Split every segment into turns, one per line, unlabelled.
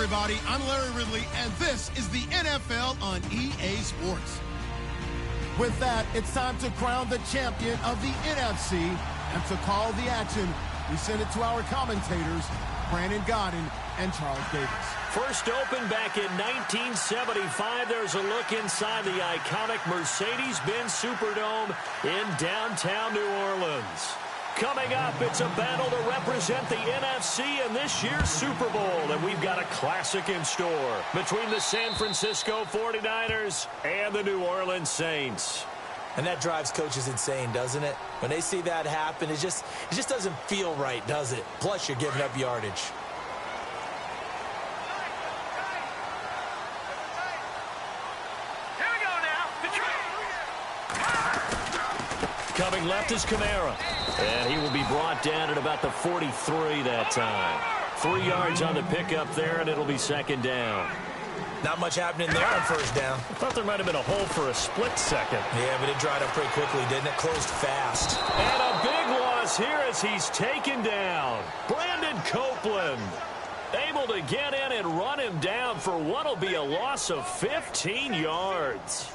everybody. I'm Larry Ridley, and this is the NFL on EA Sports. With that, it's time to crown the champion of the NFC. And to call the action, we send it to our commentators, Brandon Godden and Charles Davis.
First opened back in 1975. There's a look inside the iconic Mercedes-Benz Superdome in downtown New Orleans. Coming up, it's a battle to represent the NFC in this year's Super Bowl, and we've got a classic in store between the San Francisco 49ers and the New Orleans Saints.
And that drives coaches insane, doesn't it? When they see that happen, it just doesn't feel right, does it? Plus, you're giving up yardage.
Coming left is Kamara, and he will be brought down at about the 43 that time. 3 yards on the pickup there, and it'll be second down.
Not much happening there on first down.
I thought there might have been a hole for a split second.
Yeah, but it dried up pretty quickly, didn't it? Closed fast.
And a big loss here as he's taken down. Brandon Copeland able to get in and run him down for what will be a loss of 15 yards.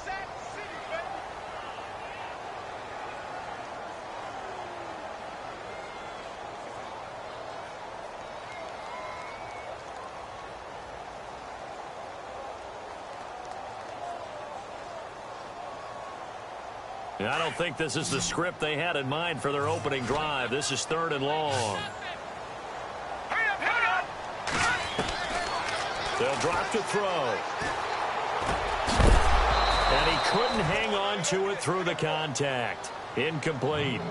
I don't think this is the script they had in mind for their opening drive. This is 3rd and long. They'll drop to throw. And he couldn't hang on to it through the contact. Incomplete.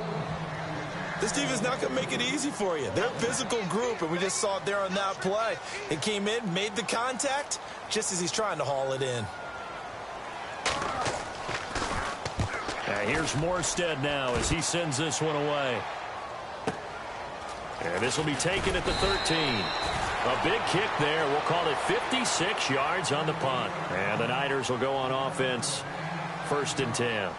This team is not going to make it easy for you. They're a physical group, and we just saw it there on that play. It came in, made the contact, just as he's trying to haul it in.
Here's Morstead now as he sends this one away. And this will be taken at the 13. A big kick there. We'll call it 56 yards on the punt. And the Niners will go on offense. 1st and 10.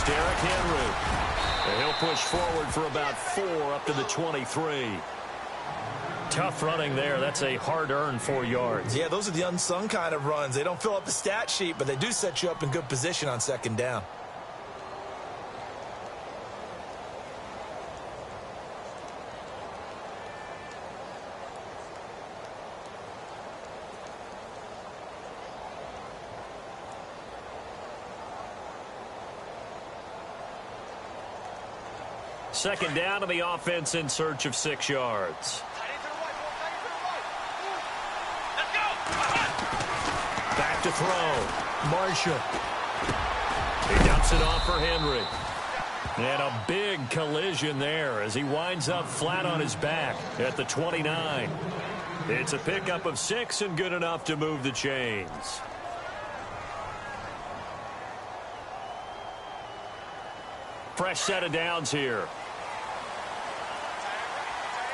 Derrick Henry. And he'll push forward for about 4 up to the 23. Tough running there. That's a hard-earned 4 yards.
Yeah, those are the unsung kind of runs. They don't fill up the stat sheet, but they do set you up in good position on 2nd down.
Second down to the offense in search of 6 yards. Back to throw. Marshall. He dumps it off for Henry. And a big collision there as he winds up flat on his back at the 29. It's a pickup of 6 and good enough to move the chains. Fresh set of downs here.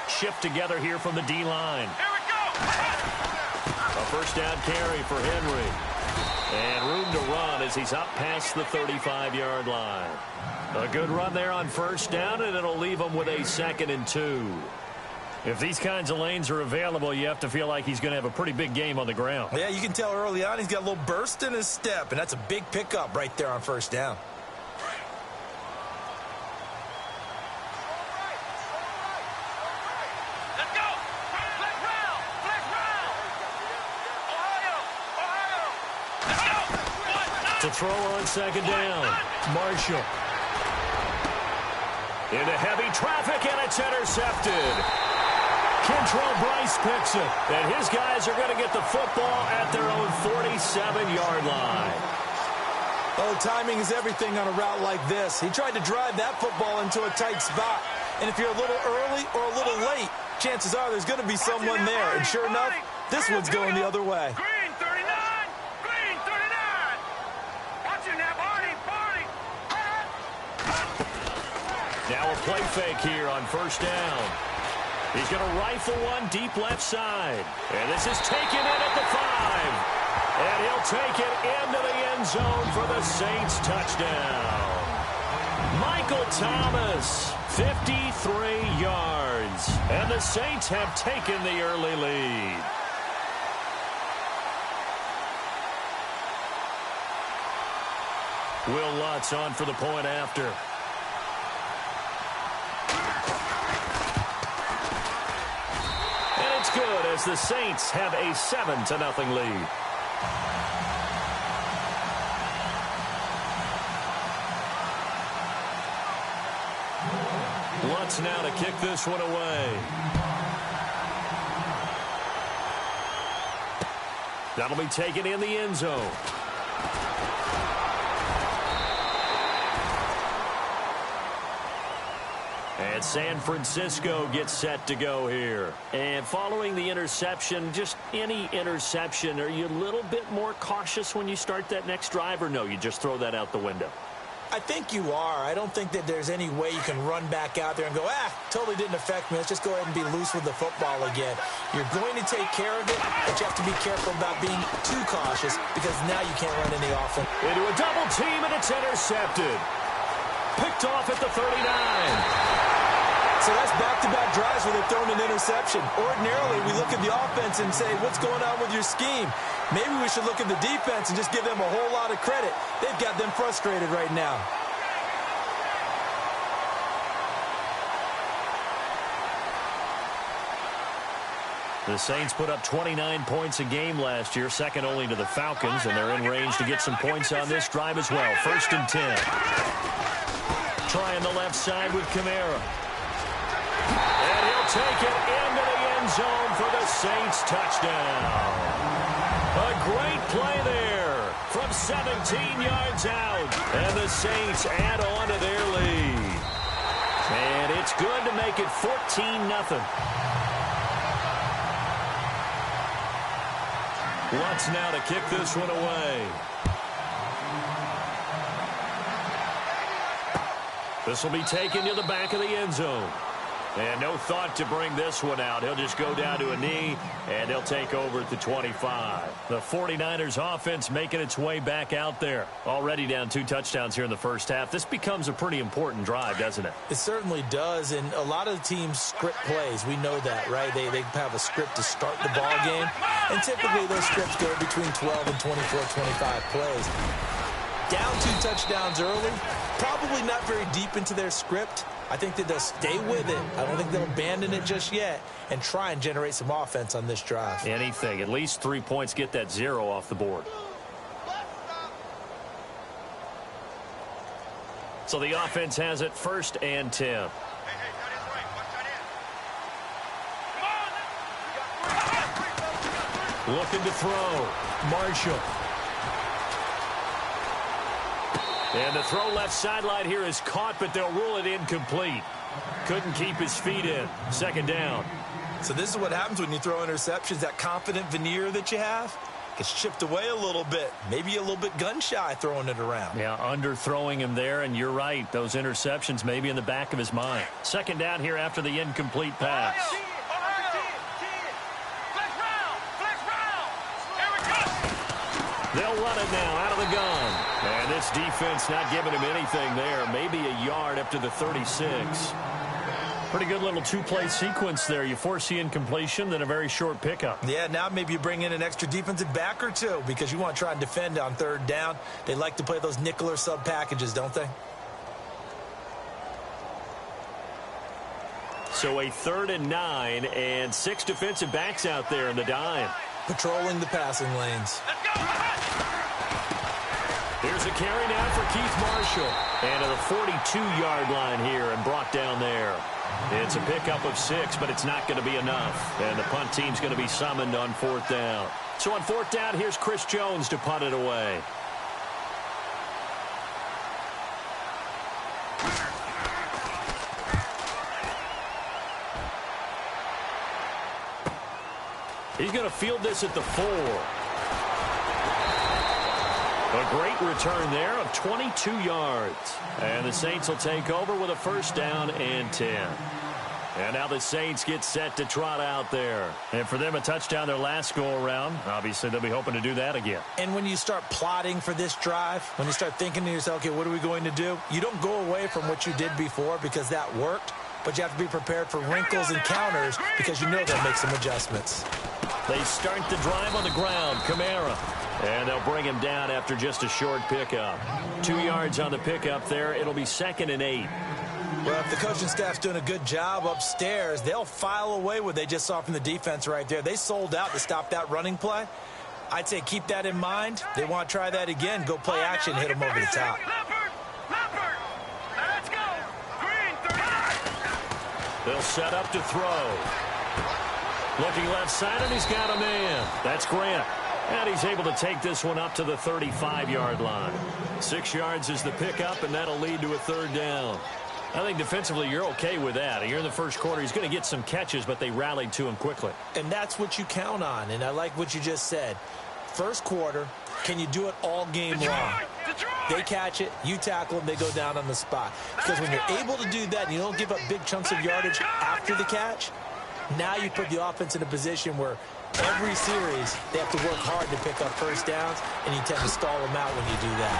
Shift together here from the D-line.
Here we go!
A first down carry for Henry. And room to run as he's up past the 35-yard line. A good run there on first down, and it'll leave him with a 2nd and 2. If these kinds of lanes are available, you have to feel like he's going to have a pretty big game on the ground.
Yeah, you can tell early on he's got a little burst in his step, and that's a big pickup right there on first down.
To throw on 2nd down. Marshall. Into heavy traffic, and it's intercepted. Kentrell Bryce picks it. And his guys are going to get the football at their own 47-yard line.
Oh, timing is everything on a route like this. He tried to drive that football into a tight spot. And if you're a little early or a little late, chances are there's going to be someone there. And sure enough, this one's going the other way.
Green 39! Green 39! Watching that, Barney!
Now a play fake here on first down. He's going to rifle one deep left side. And this is taken in at the 5. And he'll take it into the end zone for the Saints touchdown. Michael Thomas, 53 yards. And the Saints have taken the early lead. Will Lutz on for the point after. And it's good as the Saints have a 7-0 lead. Lutz now to kick this one away. That'll be taken in the end zone. And San Francisco gets set to go here. And following the interception, just any interception, are you a little bit more cautious when you start that next drive, or no, you just throw that out the window?
I think you are. I don't think that there's any way you can run back out there and go, totally didn't affect me. Let's just go ahead and be loose with the football again. You're going to take care of it, but you have to be careful about being too cautious because now you can't run any offense.
Into a double team, and it's intercepted. Picked off at the 39.
So that's back-to-back drives where they've thrown an interception. Ordinarily, we look at the offense and say, what's going on with your scheme? Maybe we should look at the defense and just give them a whole lot of credit. They've got them frustrated right now.
The Saints put up 29 points a game last year, second only to the Falcons, and they're in range to get some points on this drive as well. 1st and 10. Trying the left side with Kamara. And he'll take it into the end zone for the Saints touchdown. A great play there from 17 yards out. And the Saints add on to their lead. And it's good to make it 14-0. Lutz now to kick this one away. This will be taken to the back of the end zone. And no thought to bring this one out. He'll just go down to a knee, and they'll take over at the 25. The 49ers offense making its way back out there. Already down 2 touchdowns here in the first half. This becomes a pretty important drive, doesn't it?
It certainly does, and a lot of the teams script plays. We know that, right? They have a script to start the ball game, and typically those scripts go between 12 and 24, 25 plays. Down 2 touchdowns early, probably not very deep into their script. I think that they'll stay with it. I don't think they'll abandon it just yet and try and generate some offense on this drive.
Anything. At least 3 points, get that 0 off the board. So the offense has it 1st and 10. Looking to throw. Marshall. And the throw left sideline here is caught, but they'll rule it incomplete. Couldn't keep his feet in. 2nd down.
So this is what happens when you throw interceptions. That confident veneer that you have gets chipped away a little bit. Maybe a little bit gun-shy throwing it around.
Yeah, underthrowing him there, and you're right. Those interceptions may be in the back of his mind. 2nd down here after the incomplete pass. They'll run it now out of the gun. And this defense not giving him anything there. Maybe a yard up to the 36. Pretty good little 2-play sequence there. You force the incompletion, then a very short pickup.
Yeah, now maybe you bring in an extra defensive back or 2 because you want to try and defend on 3rd down. They like to play those nickel or sub packages, don't they?
So a 3rd and 9 and 6 defensive backs out there in the dime.
Patrolling the passing lanes.
Here's a carry now for Keith Marshall. And to the 42-yard line here and brought down there. It's a pickup of 6, but it's not going to be enough. And the punt team's going to be summoned on 4th down. So on 4th down, here's Chris Jones to punt it away. He's going to field this at the 4. A great return there of 22 yards. And the Saints will take over with a 1st down and 10. And now the Saints get set to trot out there. And for them, a touchdown their last go-around. Obviously, they'll be hoping to do that again.
And when you start plotting for this drive, when you start thinking to yourself, okay, what are we going to do? You don't go away from what you did before because that worked, but you have to be prepared for wrinkles and counters because you know they'll make some adjustments.
They start the drive on the ground. Kamara. And they'll bring him down after just a short pickup. 2 yards on the pickup there. It'll be 2nd and 8.
Well, if the coaching staff's doing a good job upstairs, they'll file away what they just saw from the defense right there. They sold out to stop that running play. I'd say keep that in mind. They want to try that again. Go play action, hit them over the top.
Let's go. Green, 39.
They'll set up to throw. Looking left side, and he's got a man. That's Grant. And he's able to take this one up to the 35-yard line. 6 yards is the pickup, and that'll lead to a 3rd down. I think defensively you're okay with that. Here in the first quarter, he's going to get some catches, but they rallied to him quickly.
And that's what you count on, and I like what you just said. First quarter, can you do it all game long? They catch it, you tackle them, they go down on the spot. Because when you're able to do that and you don't give up big chunks of yardage after the catch, now you put the offense in a position where every series they have to work hard to pick up first downs, and you tend to stall them out when you do that.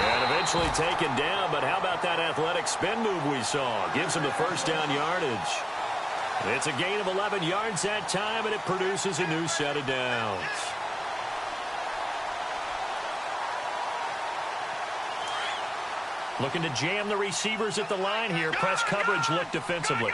And eventually taken down, but how about that athletic spin move we saw? Gives him the first down yardage. It's a gain of 11 yards that time, and it produces a new set of downs. Looking to jam the receivers at the line here. Press coverage look defensively.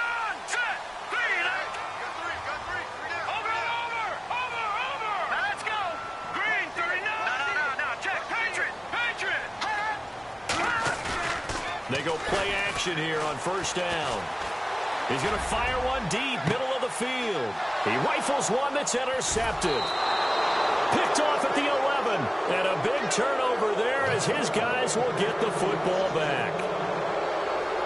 They go play action here on first down. He's going to fire one deep, middle of the field. He rifles one that's intercepted. Picked off at the 11. And a big turnover there as his guys will get the football back.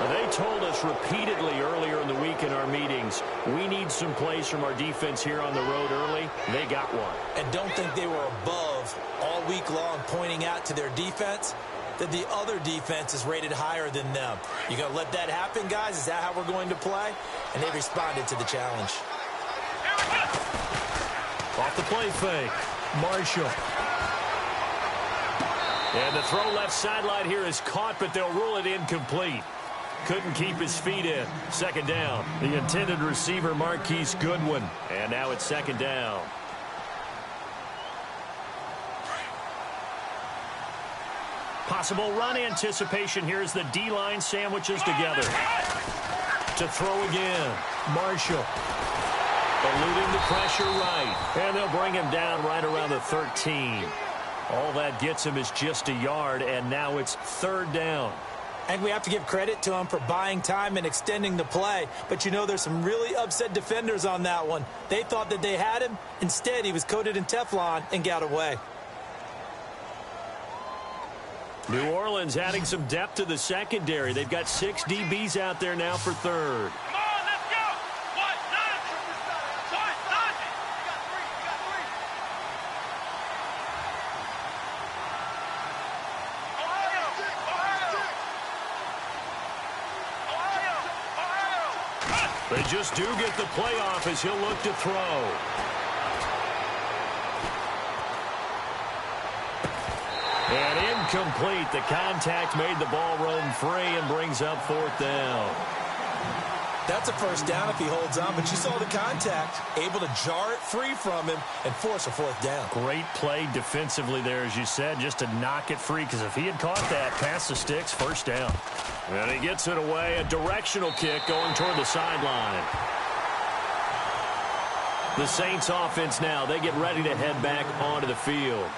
They told us repeatedly earlier in the week in our meetings, we need some plays from our defense here on the road early. They got one.
And don't think they were above all week long pointing out to their defense that the other defense is rated higher than them. You going to let that happen, guys? Is that how we're going to play? And they responded to the challenge.
Off the play fake. Marshall. And the throw left sideline here is caught, but they'll rule it incomplete. Couldn't keep his feet in. 2nd down. The intended receiver, Marquise Goodwin. And now it's 2nd down. Possible run anticipation here as the D-line sandwiches together. To throw again. Marshall. Eluding the pressure right. And they'll bring him down right around the 13. All that gets him is just a yard, and now it's 3rd down.
And we have to give credit to him for buying time and extending the play. But you know there's some really upset defenders on that one. They thought that they had him. Instead, he was coated in Teflon and got away.
New Orleans adding some depth to the secondary. They've got 6 DBs out there now for 3rd.
Come on, let's go. What? None. What? None. Ohio.
They just do get the playoff as he'll look to throw. And incomplete. The contact made the ball roam free and brings up 4th down.
That's a first down if he holds on, but you saw the contact. Able to jar it free from him and force a 4th down.
Great play defensively there, as you said, just to knock it free, because if he had caught that, past the sticks, 1st down. And he gets it away, a directional kick going toward the sideline. The Saints offense now, they get ready to head back onto the field.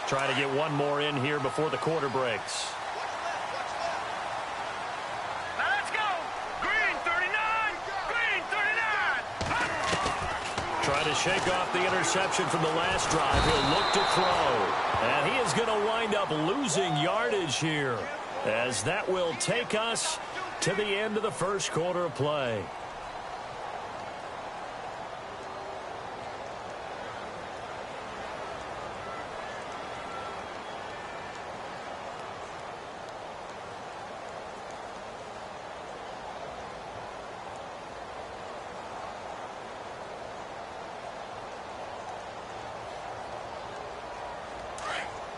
Try to get one more in here before the quarter breaks.
Let's go. Green 39. Green 39.
Try to shake off the interception from the last drive. He'll look to throw. And he is going to wind up losing yardage here, as that will take us to the end of the first quarter of play.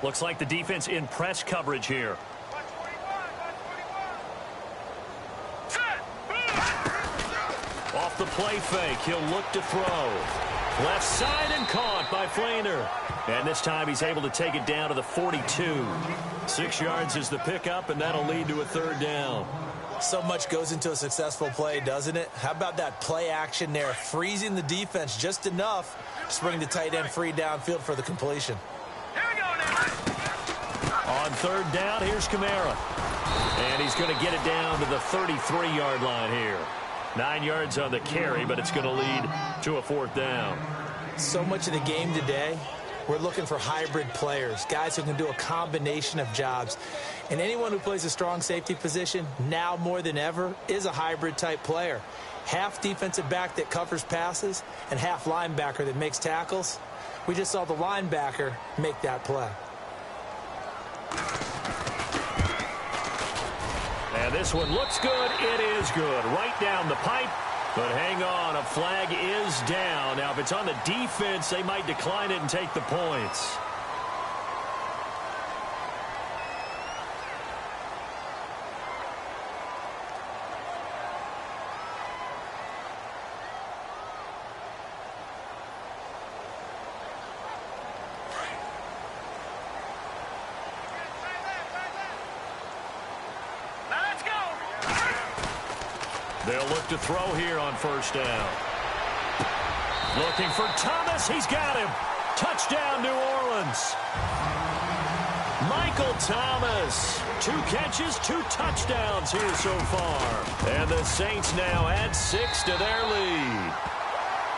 Looks like the defense in press coverage here. Off the play fake, he'll look to throw. Left side and caught by Flainer. And this time he's able to take it down to the 42. 6 yards is the pickup, and that'll lead to a third down.
So much goes into a successful play, doesn't it? How about that play action there, freezing the defense just enough to bring the tight end free downfield for the completion.
On third down, here's Kamara. And he's going to get it down to the 33-yard line here. 9 yards on the carry, but it's going to lead to a fourth down.
So much of the game today, we're looking for hybrid players, guys who can do a combination of jobs. And anyone who plays a strong safety position, now more than ever, is a hybrid-type player. Half defensive back that covers passes and half linebacker that makes tackles. We just saw the linebacker make that play.
And this one looks good. It is good. Right down the pipe. But hang on, a flag is down. Now, if it's on the defense, they might decline it and take the points. They'll look to throw here on first down. Looking for Thomas. He's got him. Touchdown, New Orleans. Michael Thomas. 2 catches, 2 touchdowns here so far. And the Saints now add 6 to their lead.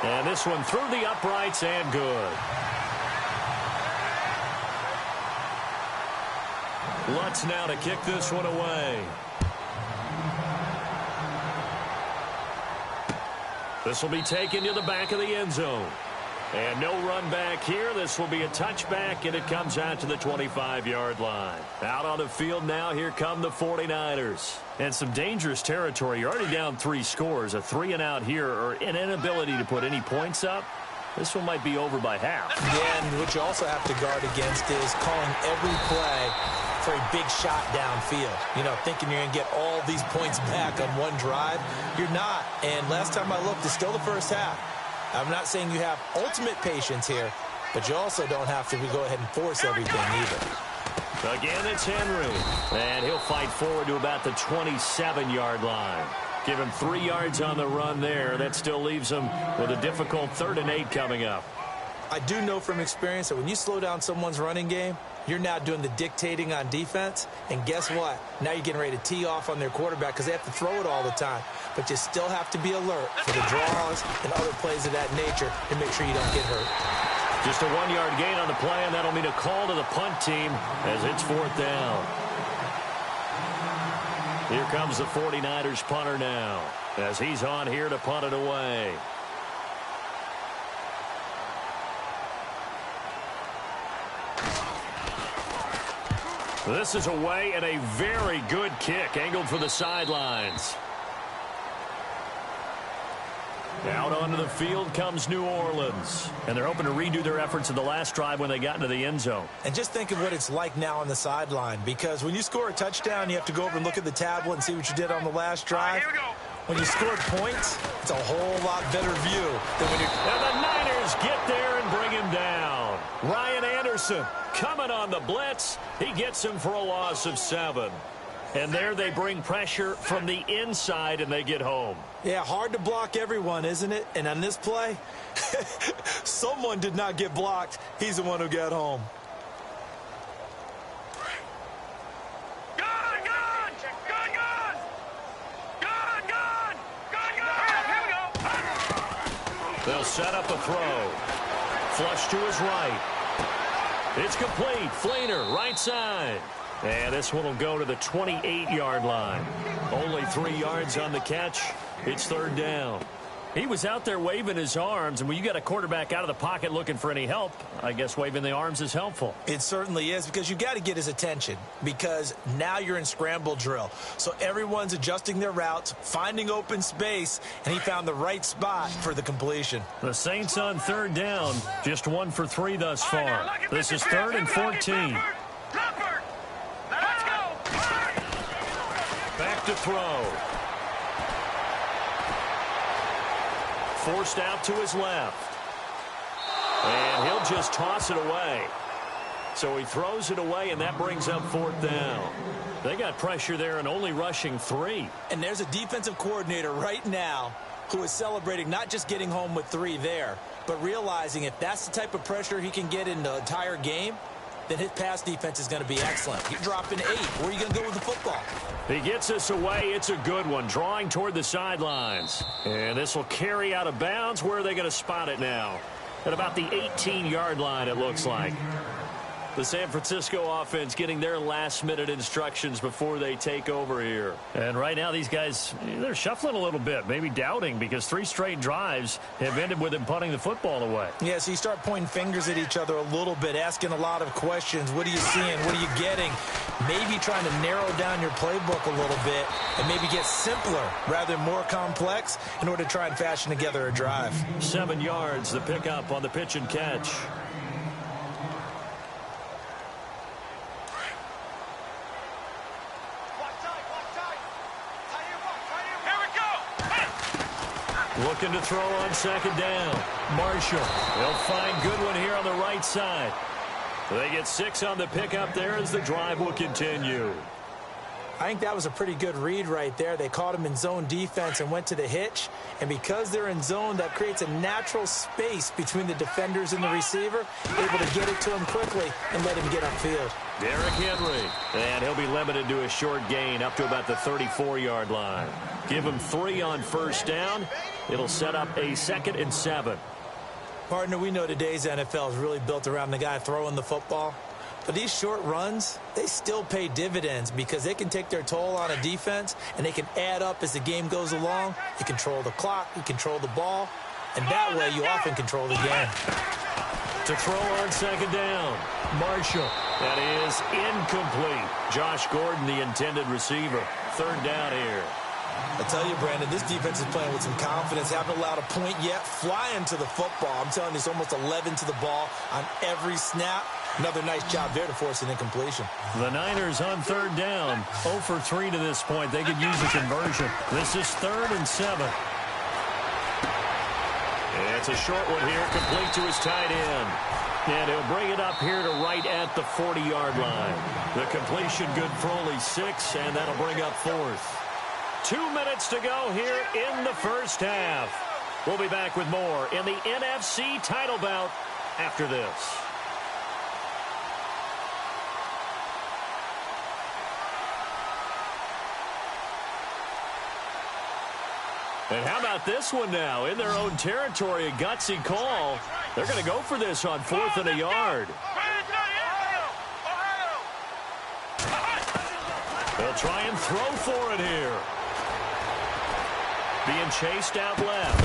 And this one through the uprights and good. Lutz now to kick this one away. This will be taken to the back of the end zone. And no run back here. This will be a touchback, and it comes out to the 25-yard line. Out on the field now, here come the 49ers. And some dangerous territory. You're already down 3 scores. A 3-and-out here, or an inability to put any points up. This one might be over by half.
Yeah, and what you also have to guard against is calling every play for a big shot downfield. You know, thinking you're going to get all these points back on one drive. You're not. And last time I looked, it's still the first half. I'm not saying you have ultimate patience here, but you also don't have to go ahead and force everything either.
Again, it's Henry. And he'll fight forward to about the 27-yard line. Give him 3 yards on the run there. That still leaves him with a difficult 3rd and 8 coming up.
I do know from experience that when you slow down someone's running game, you're now doing the dictating on defense. And guess what? Now you're getting ready to tee off on their quarterback because they have to throw it all the time. But you still have to be alert for the draws and other plays of that nature and make sure you don't get hurt.
Just a 1-yard gain on the play, and that'll mean a call to the punt team as it's 4th down. Here comes the 49ers punter now as he's on here to punt it away. This is away and a very good kick angled for the sidelines. Out onto the field comes New Orleans. And they're hoping to redo their efforts in the last drive when they got into the end zone.
And just think of what it's like now on the sideline. Because when you score a touchdown, you have to go over and look at the tablet and see what you did on the last drive.
Here we go.
When you score points, it's a whole lot better view than when you...
And the Niners get there and bring him down. Ryan Anderson coming on the blitz. He gets him for a loss of 7. And there they bring pressure from the inside, and they get home.
Yeah, hard to block everyone, isn't it? And on this play, someone did not get blocked. He's the one who got home.
Gun! Gun! Gun! Gun! Gun! Gun! Gun! Gun! Here we go.
They'll set up a throw. Flush to his right. It's complete. Flainer, right side. And this one will go to the 28-yard line. Only 3 yards on the catch. It's 3rd down. He was out there waving his arms, and when you got a quarterback out of the pocket looking for any help, I guess waving the arms is helpful.
It certainly is, because you got to get his attention, because now you're in scramble drill. So everyone's adjusting their routes, finding open space, and he found the right spot for the completion.
The Saints on 3rd down, just 1 for 3 thus far. This is 3rd and 14. Back to throw. Forced out to his left. And he'll just toss it away. So he throws it away, and that brings up 4th down. They got pressure there and only rushing 3.
And there's a defensive coordinator right now who is celebrating not just getting home with 3 there, but realizing if that's the type of pressure he can get in the entire game, then his pass defense is going to be excellent. You're dropping 8. Where are you going to go with the football?
He gets us away. It's a good one, drawing toward the sidelines. And this will carry out of bounds. Where are they going to spot it now? At about the 18-yard line, it looks like. The San Francisco offense getting their last-minute instructions before they take over here. And right now, these guys, they're shuffling a little bit, maybe doubting, because 3 straight drives have ended with them punting the football away.
Yeah, so you start pointing fingers at each other a little bit, asking a lot of questions. What are you seeing? What are you getting? Maybe trying to narrow down your playbook a little bit and maybe get simpler rather than more complex in order to try and fashion together a drive.
7 yards, the pickup on the pitch and catch. Looking to throw on 2nd down. Marshall. They'll find Goodwin here on the right side. They get 6 on the pickup there as the drive will continue.
I think that was a pretty good read right there. They caught him in zone defense and went to the hitch. And because they're in zone, that creates a natural space between the defenders and the receiver, able to get it to him quickly and let him get upfield.
Derrick Henry. And he'll be limited to a short gain up to about the 34-yard line. Give him 3 on 1st down. It'll set up a 2nd and 7.
Partner, we know today's NFL is really built around the guy throwing the football. But these short runs, they still pay dividends because they can take their toll on a defense and they can add up as the game goes along. You control the clock, you control the ball, and that way you often control the game.
To throw on 2nd down, Marshall. That is incomplete. Josh Gordon, the intended receiver. 3rd down here.
I tell you, Brandon, this defense is playing with some confidence. Haven't allowed a point yet. Flying to the football. I'm telling you, it's almost 11 to the ball on every snap. Another nice job there to force an incompletion.
The Niners on 3rd down. 0 for 3 to this point. They could use a conversion. This is 3rd and 7. It's a short one here, complete to his tight end. And he'll bring it up here to right at the 40-yard line. The completion good for only 6, and that'll bring up 4th. 2 minutes to go here in the first half. We'll be back with more in the NFC title bout after this. And how about this one now? In their own territory, a gutsy call. They're going to go for this on 4th and a yard. They'll try and throw for it here. Being chased out left.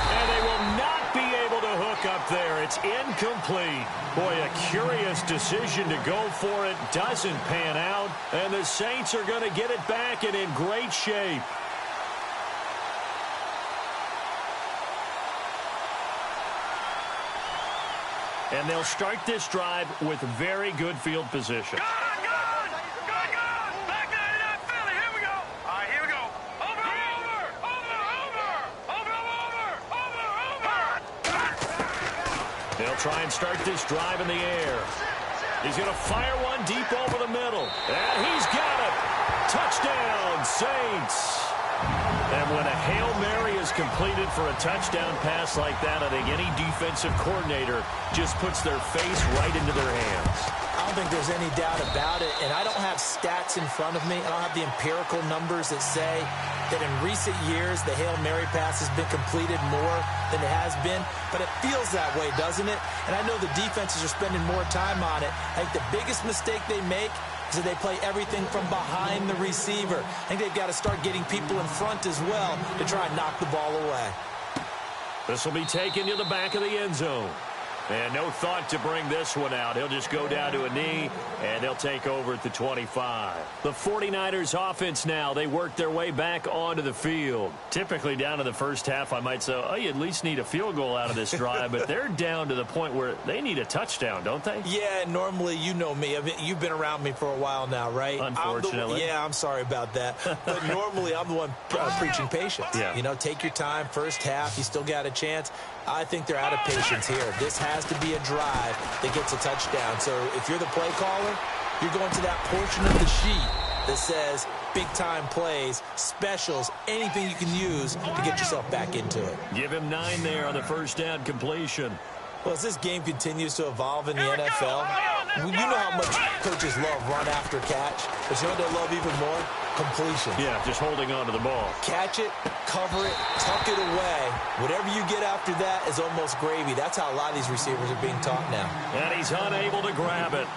And they will not be able to hook up there. It's incomplete. Boy, a curious decision to go for it. Doesn't pan out. And the Saints are going to get it back and in great shape. And they'll start this drive with very good field position. They'll try and start this drive in the air. He's going to fire one deep over the middle. And he's got it. Touchdown, Saints. And when a Hail Mary is completed for a touchdown pass like that, I think any defensive coordinator just puts their face right into their hands.
I don't think there's any doubt about it, and I don't have stats in front of me. I don't have the empirical numbers that say that in recent years the Hail Mary pass has been completed more than it has been, but it feels that way, doesn't it? And I know the defenses are spending more time on it. I think the biggest mistake they make is that they play everything from behind the receiver. I think they've got to start getting people in front as well to try and knock the ball away.
This will be taken to the back of the end zone. And no thought to bring this one out. He'll just go down to a knee, and they'll take over at the 25. The 49ers offense now, they work their way back onto the field. Typically down in the first half, I might say, oh, you at least need a field goal out of this drive, but they're down to the point where they need a touchdown, don't they?
Yeah, normally, you know me. I mean, you've been around me for a while now, right?
Unfortunately.
I'm sorry about that. But normally, I'm the one preaching patience.
Yeah.
You know, take your time. First half, you still got a chance. I think they're out of patience here. This has to be a drive that gets a touchdown. So if you're the play caller, you're going to that portion of the sheet that says big-time plays, specials, anything you can use to get yourself back into it.
Give him 9 there on the first down completion.
Well, as this game continues to evolve in the NFL, you know how much coaches love run after catch, but you know what they love even more? Completion.
Yeah, just holding on to the ball.
Catch it, cover it, tuck it away. Whatever you get after that is almost gravy. That's how a lot of these receivers are being taught now.
And he's unable to grab it.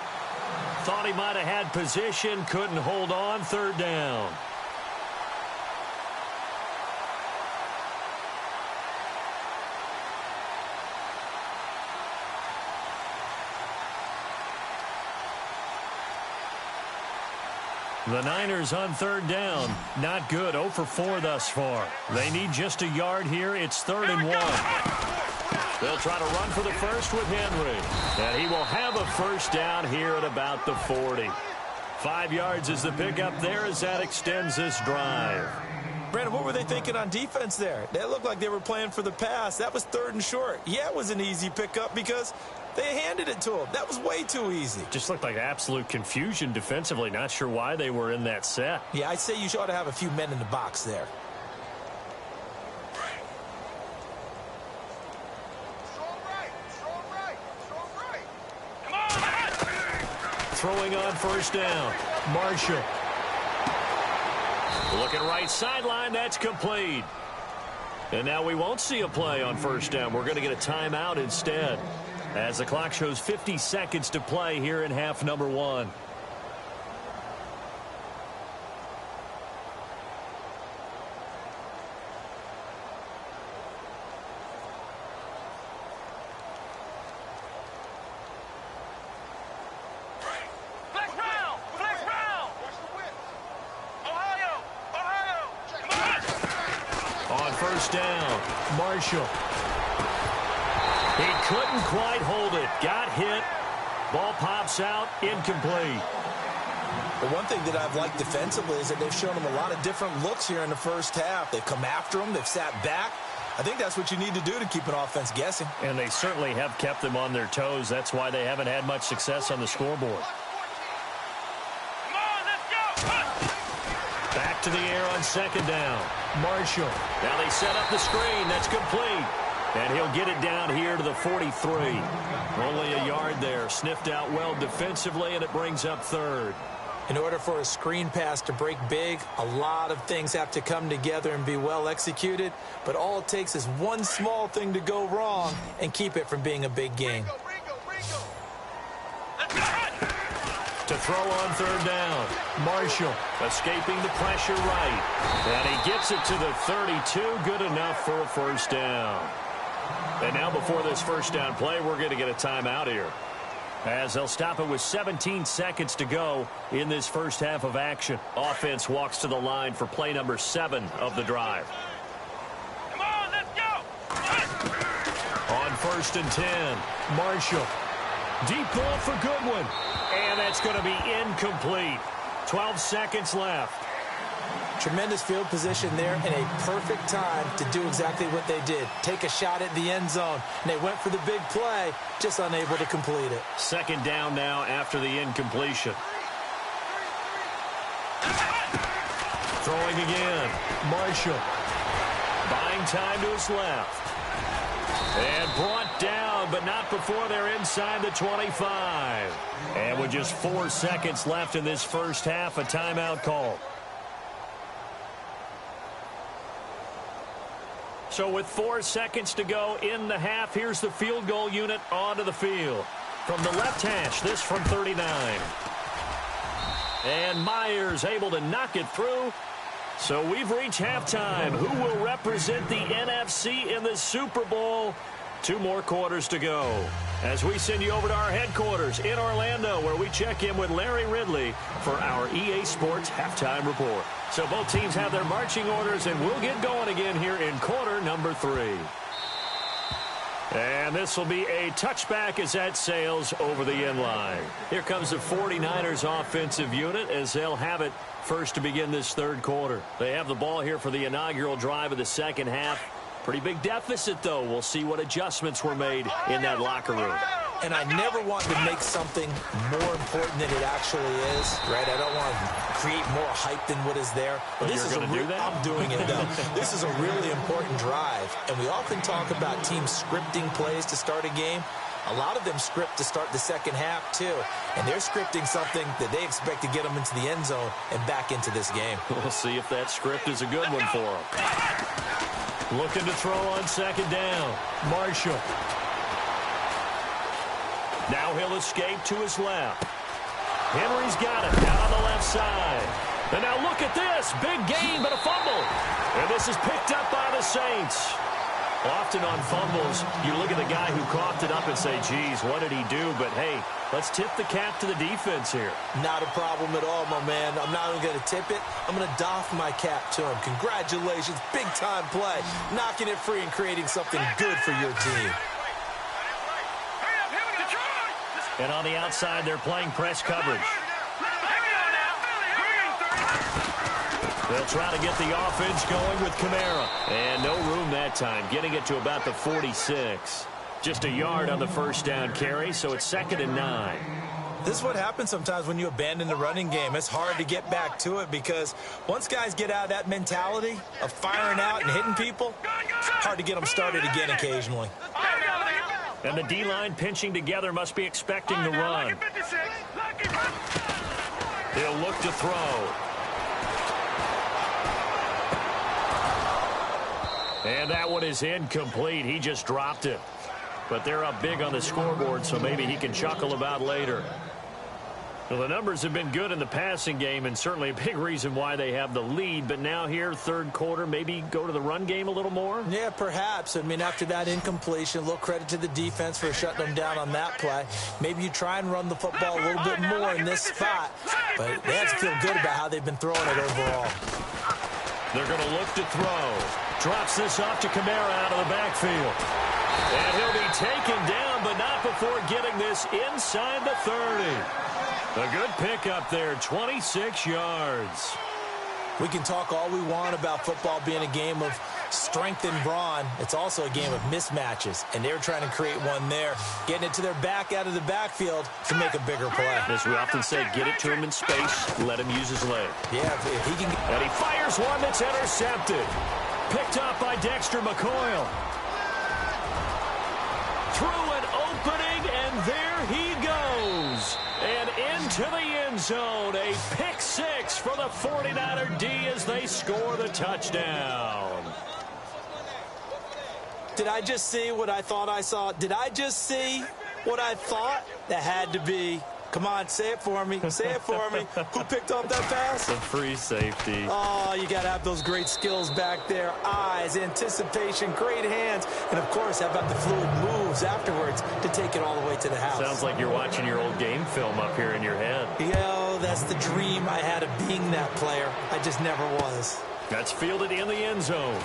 Thought he might have had position, couldn't hold on, third down. The Niners on third down. Not good. 0 for 4 thus far. They need just a yard here. It's 3rd and 1. They'll try to run for the first with Henry. And he will have a first down here at about the 40. 5 yards is the pickup there as that extends this drive.
Brandon, what were they thinking on defense there? They looked like they were playing for the pass. That was 3rd and short. Yeah, it was an easy pickup because they handed it to him. That was way too easy.
Just looked like absolute confusion defensively. Not sure why they were in that set.
Yeah, I'd say you ought to have a few men in the box there.
Come on!
Throwing on first down. Marshall. Looking right sideline. That's complete. And now we won't see a play on first down. We're going to get a timeout instead, as the clock shows 50 seconds to play here in half number 1.
Flex round! Flex round! Ohio! Come on!
On first down, Marshall. He couldn't quite hold it. Got hit. Ball pops out. Incomplete.
But one thing that I've liked defensively is that they've shown them a lot of different looks here in the first half. They've come after them. They've sat back. I think that's what you need to do to keep an offense guessing.
And they certainly have kept them on their toes. That's why they haven't had much success on the scoreboard.
Come on, let's go!
Back to the air on second down. Marshall. Now they set up the screen. That's complete. And he'll get it down here to the 43. Only a yard there. Sniffed out well defensively, and it brings up 3rd.
In order for a screen pass to break big, a lot of things have to come together and be well executed. But all it takes is one small thing to go wrong and keep it from being a big gain.
To throw on third down. Marshall escaping the pressure right. And he gets it to the 32. Good enough for a first down. And now before this first down play, we're going to get a timeout here, as they'll stop it with 17 seconds to go in this first half of action. Offense walks to the line for play number 7 of the drive.
Come on, let's go!
On first and 10, Marshall. Deep ball for Goodwin. And that's going to be incomplete. 12 seconds left.
Tremendous field position there and a perfect time to do exactly what they did. Take a shot at the end zone. And they went for the big play, just unable to complete it.
Second down now after the incompletion. Throwing again. Marshall. Buying time to his left. And brought down, but not before they're inside the 25. And with just 4 seconds left in this first half, a timeout call. So with 4 seconds to go in the half, here's the field goal unit onto the field. From the left hash, this from 39. And Myers able to knock it through. So we've reached halftime. Who will represent the NFC in the Super Bowl? 2 more quarters to go as we send you over to our headquarters in Orlando, where we check in with Larry Ridley for our EA Sports Halftime Report. So both teams have their marching orders, and we'll get going again here in quarter number 3. And this will be a touchback as that sails over the end line. Here comes the 49ers offensive unit as they'll have it first to begin this third quarter. They have the ball here for the inaugural drive of the second half. Pretty big deficit, though. We'll see what adjustments were made in that locker room.
And I never want to make something more important than it actually is, right? I don't want to create more hype than what is there. But this is
do that?
I'm doing it, though. This is a really important drive. And we often talk about teams scripting plays to start a game. A lot of them script to start the second half, too. And they're scripting something that they expect to get them into the end zone and back into this game.
We'll see if that script is a good one for them. Looking to throw on second down. Marshall. Now he'll escape to his left. Henry's got it out on the left side. And now look at this. Big gain, but a fumble. And this is picked up by the Saints. Often on fumbles, you look at the guy who coughed it up and say, geez, what did he do? But, hey, let's tip the cap to the defense here.
Not a problem at all, my man. I'm not even going to tip it. I'm going to doff my cap to him. Congratulations. Big-time play. Knocking it free and creating something good for your team.
And on the outside, they're playing press coverage. They'll try to get the offense going with Kamara. And no room that time, getting it to about the 46. Just a yard on the first down carry, so it's 2nd and 9.
This is what happens sometimes when you abandon the running game. It's hard to get back to it because once guys get out of that mentality of firing out and hitting people, it's hard to get them started again occasionally.
And the D-line pinching together must be expecting to run. He'll look to throw. And that one is incomplete. He just dropped it. But they're up big on the scoreboard, so maybe he can chuckle about later. Well, the numbers have been good in the passing game, and certainly a big reason why they have the lead. But now here, third quarter, maybe go to the run game a little more?
Yeah, perhaps. I mean, after that incompletion, a little credit to the defense for shutting them down on that play. Maybe you try and run the football a little bit more in this spot. But they have to feel good about how they've been throwing it overall.
They're going to look to throw. Drops this off to Kamara out of the backfield. And he'll be taken down, but not before getting this inside the 30. A good pickup there, 26 yards.
We can talk all we want about football being a game of strength and brawn. It's also a game of mismatches, and they're trying to create one there, getting it to their back out of the backfield to make a bigger play.
As we often say, get it to him in space, let him use his leg.
Yeah, if he can.
And he fires one that's intercepted. Picked up by Dexter McCoyle. Through an opening, and there he goes. And into the end zone, a pick six for the 49er D as they score the touchdown.
Did I just see what I thought I saw? Did I just see what I thought? That had to be. Come on, say it for me. Say it for me. Who picked up that pass?
The free safety.
Oh, you got to have those great skills back there. Eyes, anticipation, great hands. And, of course, how about the fluid moves afterwards to take it all the way to the house?
Sounds like you're watching your old game film up here in your head.
Yo, that's the dream I had of being that player. I just never was.
That's fielded in the end zone.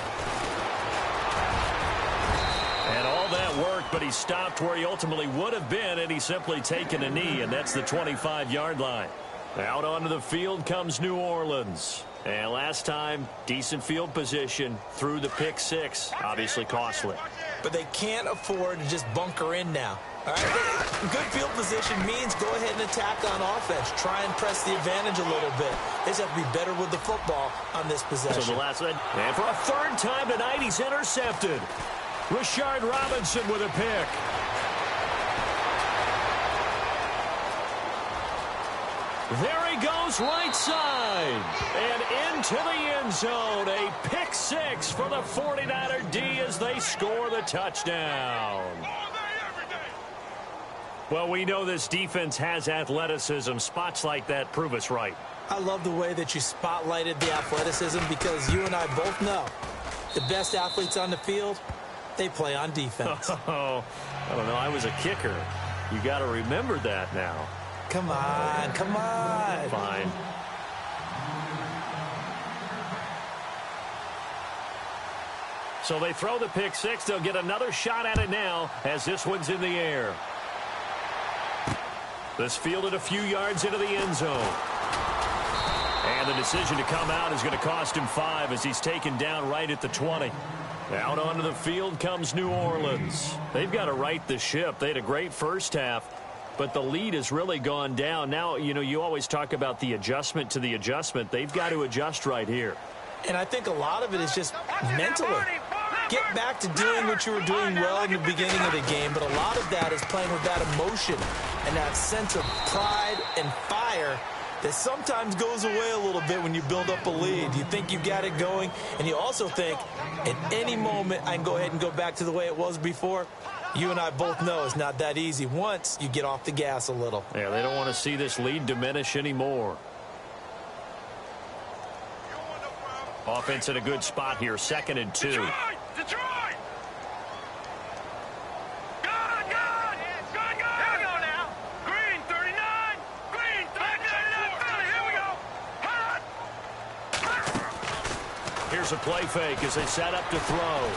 And all that worked, but he stopped where he ultimately would have been, and he's simply taken a knee, and that's the 25-yard line. Out onto the field comes New Orleans. And last time, decent field position through the pick six. Obviously costly.
But they can't afford to just bunker in now. All right? Good field position means go ahead and attack on offense. Try and press the advantage a little bit. They just have to be better with the football on this possession.
So the last one, and for a third time tonight, he's intercepted. Rashard Robinson with a pick. There he goes, right side. And into the end zone. A pick six for the 49er D as they score the touchdown. Well, we know this defense has athleticism. Spots like that prove us right.
I love the way that you spotlighted the athleticism because you and I both know the best athletes on the field They play on defense.
Oh, I don't know. I was a kicker. You got to remember that now.
Come on, come on.
Fine. So they throw the pick six. They'll get another shot at it now as this one's in the air. This fielded a few yards into the end zone. And the decision to come out is going to cost him 5 as he's taken down right at the 20. Out onto the field comes New Orleans. They've got to right the ship. They had a great first half, but the lead has really gone down. Now, you know, you always talk about the adjustment to the adjustment. They've got to adjust right here.
And I think a lot of it is just mentally. Get back to doing what you were doing well in the beginning of the game, but a lot of that is playing with that emotion and that sense of pride and fire that sometimes goes away a little bit when you build up a lead. You think you got it going, and you also think at any moment I can go ahead and go back to the way it was before. You and I both know it's not that easy once you get off the gas a little.
Yeah, they don't want to see this lead diminish anymore. Offense in a good spot here, 2nd and 2.
Detroit! Detroit! Good! Here we go now. Green, 39. Green, 39. Philly, here we go. Hot!
Here's a play fake as they set up to throw.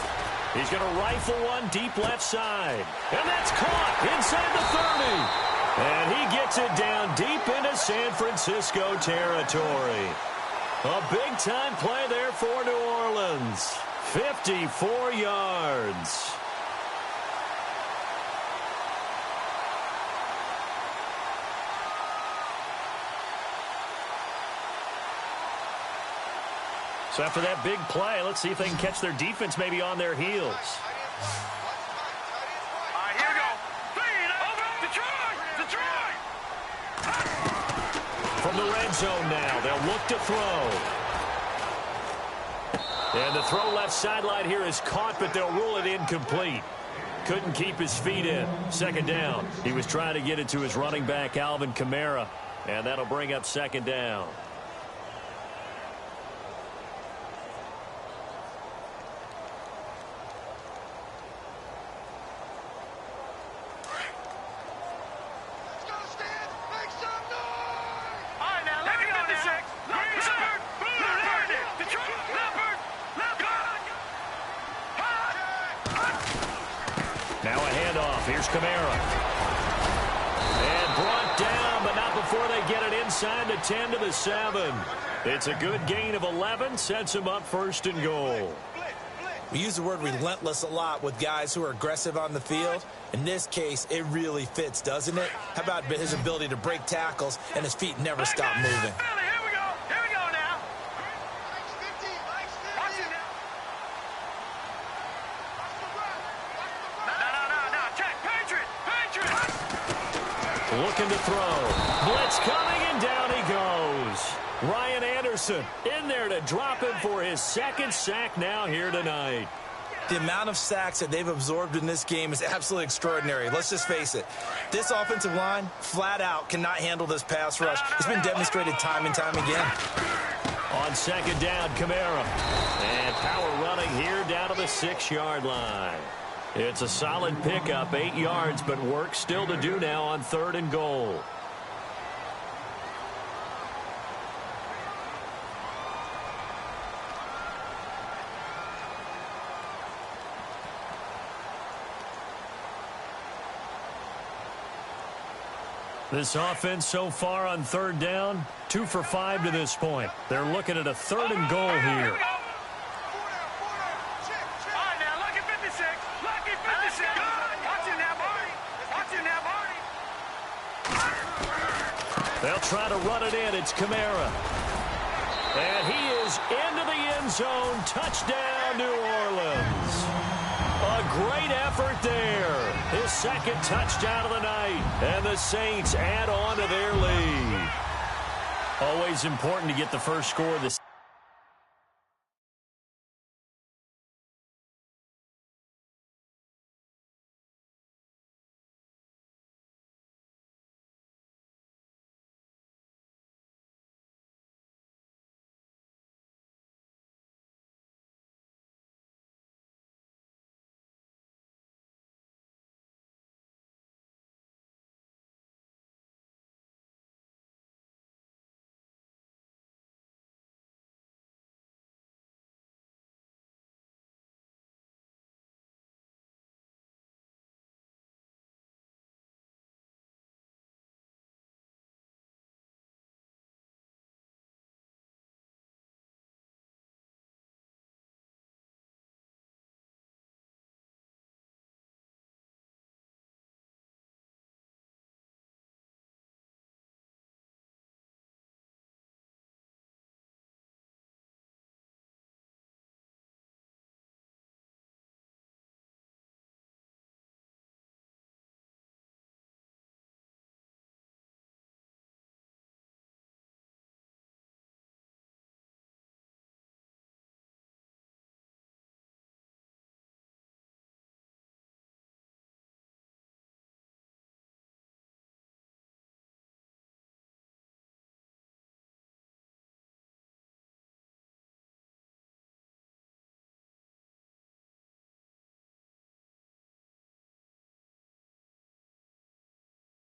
He's going to rifle one deep left side. And that's caught inside the 30. And he gets it down deep into San Francisco territory. A big-time play there for New Orleans. 54 yards. So after that big play, let's see if they can catch their defense maybe on their heels.
All right, here we go. Detroit!
From the red zone now, they'll look to throw. And the throw left sideline here is caught, but they'll rule it incomplete. Couldn't keep his feet in. 2nd down. He was trying to get it to his running back, Alvin Kamara, and that'll bring up 2nd down. Now a handoff. Here's Kamara. And brought down, but not before they get it inside the 10 to the 7. It's a good gain of 11. Sets him up 1st and goal.
We use the word relentless a lot with guys who are aggressive on the field. In this case, it really fits, doesn't it? How about his ability to break tackles and his feet never stop moving?
Looking to throw. Blitz coming, and down he goes. Ryan Anderson in there to drop him for his 2nd sack now here tonight.
The amount of sacks that they've absorbed in this game is absolutely extraordinary. Let's just face it. This offensive line, flat out, cannot handle this pass rush. It's been demonstrated time and time again.
On 2nd down, Kamara. And power running here down to the 6-yard line. It's a solid pickup, 8 yards, but work still to do now on 3rd and goal. This offense so far on 3rd down, 2 for 5 to this point. They're looking at a 3rd and goal here. They'll try to run it in. It's Kamara. And he is into the end zone. Touchdown, New Orleans. A great effort there. His 2nd touchdown of the night. And the Saints add on to their lead. Always important to get the first score of the